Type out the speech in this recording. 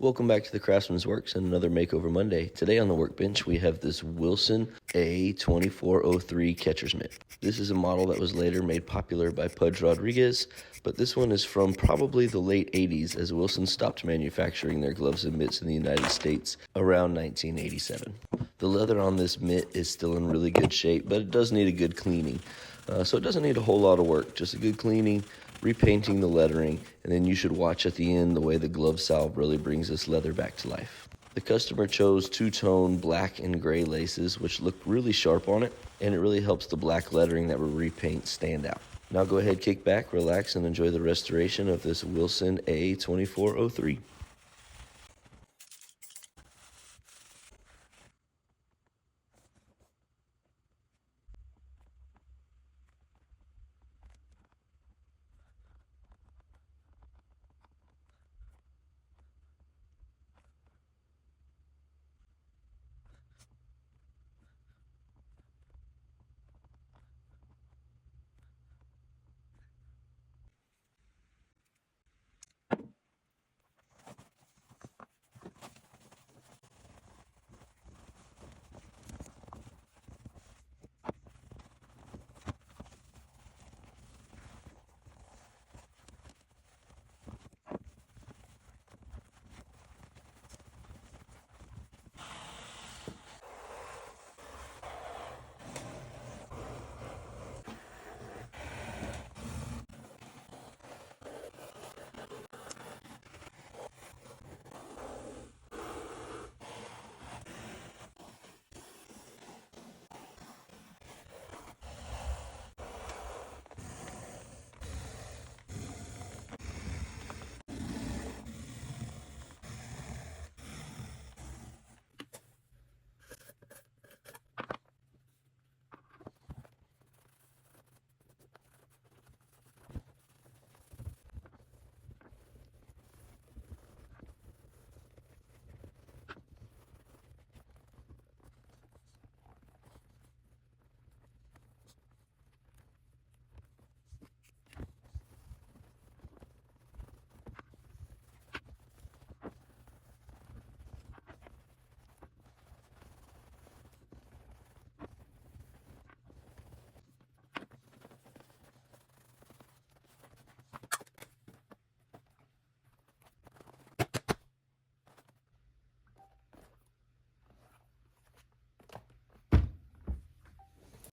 Welcome back to the Craftsman's Works and another Makeover Monday. Today on the workbench we have this Wilson A2403 catcher's mitt. This is a model that was later made popular by Pudge Rodriguez, but this one is from probably the late 80s as Wilson stopped manufacturing their gloves and mitts in the United States around 1987. The leather on this mitt is still in really good shape, but it does need a good cleaning. So it doesn't need a whole lot of work, just a good cleaning, repainting the lettering, and then you should watch at the end the way the glove salve really brings this leather back to life. The customer chose two-tone black and gray laces, which look really sharp on it, and it really helps the black lettering that we repaint stand out. Now go ahead, kick back, relax, and enjoy the restoration of this Wilson A2403.